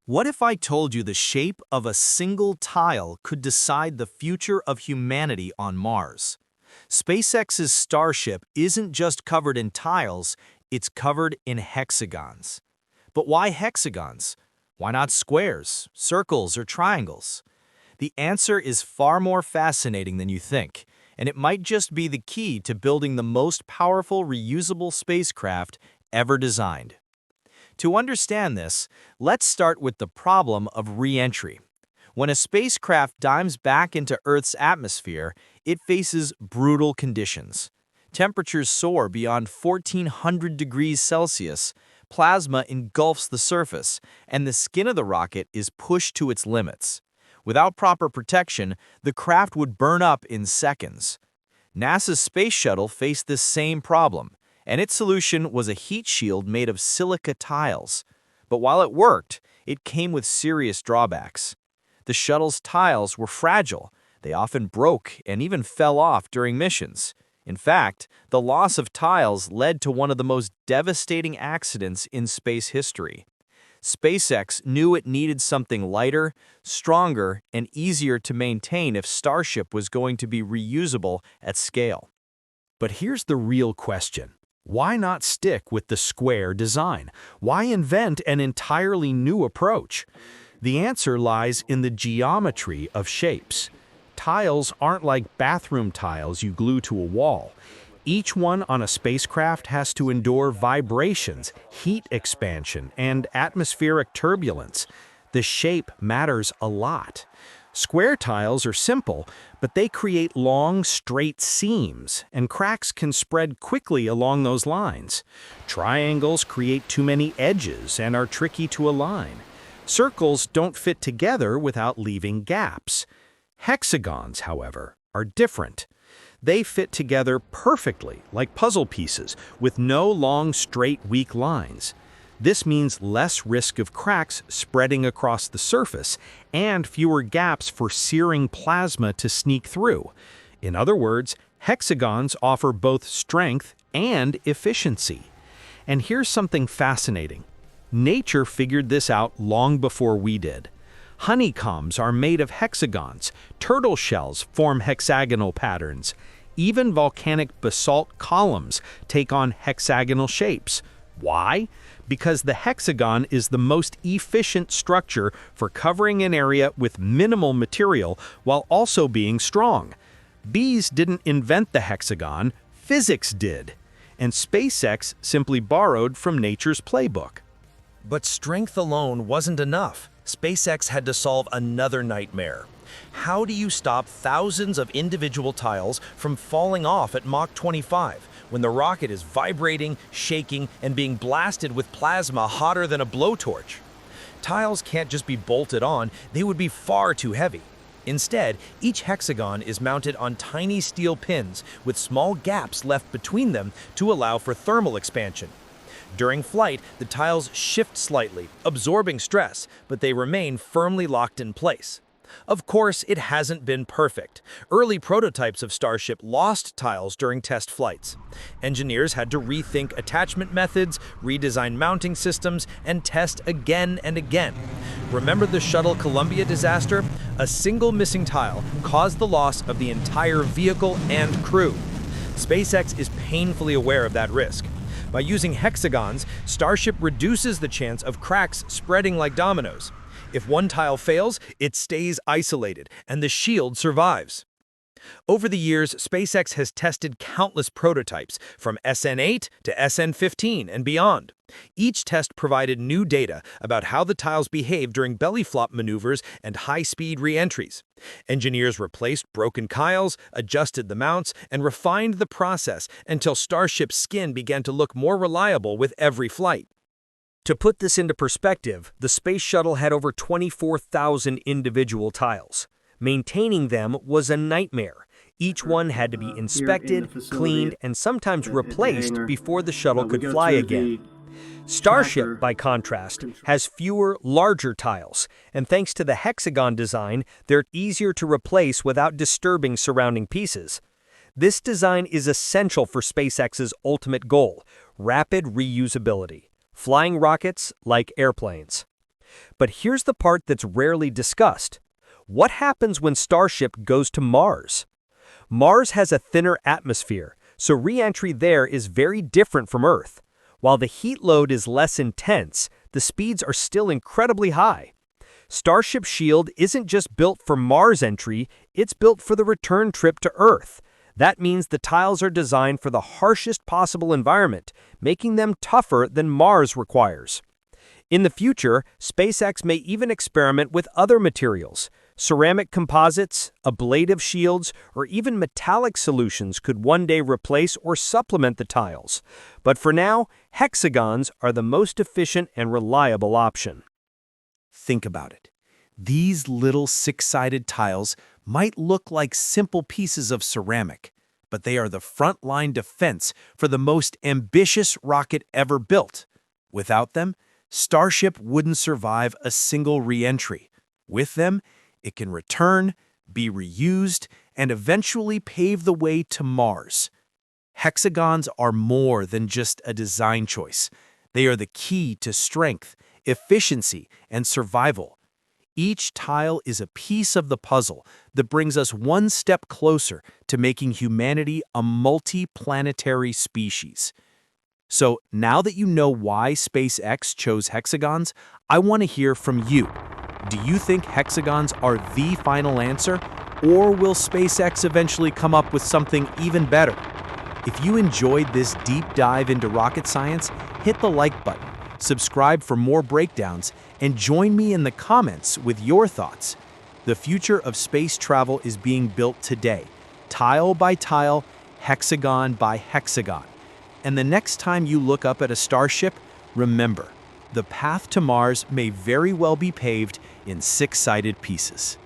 What if I told you the shape of a single tile could decide the future of humanity on Mars? SpaceX's Starship isn't just covered in tiles, it's covered in hexagons. But why hexagons? Why not squares, circles, or triangles? The answer is far more fascinating than you think, and it might just be the key to building the most powerful reusable spacecraft ever designed. To understand this, let's start with the problem of reentry. When a spacecraft dives back into Earth's atmosphere, it faces brutal conditions. Temperatures soar beyond 1400 degrees Celsius, plasma engulfs the surface, and the skin of the rocket is pushed to its limits. Without proper protection, the craft would burn up in seconds. NASA's Space Shuttle faced this same problem, and its solution was a heat shield made of silica tiles. But while it worked, it came with serious drawbacks. The shuttle's tiles were fragile. They often broke and even fell off during missions. In fact, the loss of tiles led to one of the most devastating accidents in space history. SpaceX knew it needed something lighter, stronger, and easier to maintain if Starship was going to be reusable at scale. But here's the real question. Why not stick with the square design? Why invent an entirely new approach? The answer lies in the geometry of shapes. Tiles aren't like bathroom tiles you glue to a wall. Each one on a spacecraft has to endure vibrations, heat expansion, and atmospheric turbulence. The shape matters a lot. Square tiles are simple, but they create long, straight seams, and cracks can spread quickly along those lines. Triangles create too many edges and are tricky to align. Circles don't fit together without leaving gaps. Hexagons, however, are different. They fit together perfectly, like puzzle pieces, with no long, straight, weak lines. This means less risk of cracks spreading across the surface and fewer gaps for searing plasma to sneak through. In other words, hexagons offer both strength and efficiency. And here's something fascinating. Nature figured this out long before we did. Honeycombs are made of hexagons. Turtle shells form hexagonal patterns. Even volcanic basalt columns take on hexagonal shapes. Why? Because the hexagon is the most efficient structure for covering an area with minimal material while also being strong. Bees didn't invent the hexagon, physics did. And SpaceX simply borrowed from nature's playbook. But strength alone wasn't enough. SpaceX had to solve another nightmare. How do you stop thousands of individual tiles from falling off at Mach 25 when the rocket is vibrating, shaking, and being blasted with plasma hotter than a blowtorch? Tiles can't just be bolted on, they would be far too heavy. Instead, each hexagon is mounted on tiny steel pins with small gaps left between them to allow for thermal expansion. During flight, the tiles shift slightly, absorbing stress, but they remain firmly locked in place. Of course, it hasn't been perfect. Early prototypes of Starship lost tiles during test flights. Engineers had to rethink attachment methods, redesign mounting systems, and test again and again. Remember the Shuttle Columbia disaster? A single missing tile caused the loss of the entire vehicle and crew. SpaceX is painfully aware of that risk. By using hexagons, Starship reduces the chance of cracks spreading like dominoes. If one tile fails, it stays isolated, and the shield survives. Over the years, SpaceX has tested countless prototypes, from SN8 to SN15 and beyond. Each test provided new data about how the tiles behave during belly flop maneuvers and high-speed re-entries. Engineers replaced broken tiles, adjusted the mounts, and refined the process until Starship's skin began to look more reliable with every flight. To put this into perspective, the Space Shuttle had over 24,000 individual tiles. Maintaining them was a nightmare. Each one had to be inspected, cleaned, and sometimes replaced before the shuttle could fly again. Starship, by contrast, has fewer, larger tiles, and thanks to the hexagon design, they're easier to replace without disturbing surrounding pieces. This design is essential for SpaceX's ultimate goal: rapid reusability. Flying rockets like airplanes. But here's the part that's rarely discussed. What happens when Starship goes to Mars? Mars has a thinner atmosphere, so re-entry there is very different from Earth. While the heat load is less intense, the speeds are still incredibly high. Starship Shield isn't just built for Mars entry, it's built for the return trip to Earth. That means the tiles are designed for the harshest possible environment, making them tougher than Mars requires. In the future, SpaceX may even experiment with other materials. Ceramic composites, ablative shields, or even metallic solutions could one day replace or supplement the tiles. But for now, hexagons are the most efficient and reliable option. Think about it. These little six-sided tiles might look like simple pieces of ceramic, but they are the front-line defense for the most ambitious rocket ever built. Without them, Starship wouldn't survive a single re-entry. With them, it can return, be reused, and eventually pave the way to Mars. Hexagons are more than just a design choice. They are the key to strength, efficiency, and survival. Each tile is a piece of the puzzle that brings us one step closer to making humanity a multi-planetary species. So now that you know why SpaceX chose hexagons, I want to hear from you. Do you think hexagons are the final answer, or will SpaceX eventually come up with something even better? If you enjoyed this deep dive into rocket science, hit the like button, subscribe for more breakdowns, and join me in the comments with your thoughts. The future of space travel is being built today, tile by tile, hexagon by hexagon. And the next time you look up at a starship, remember, the path to Mars may very well be paved in six-sided pieces.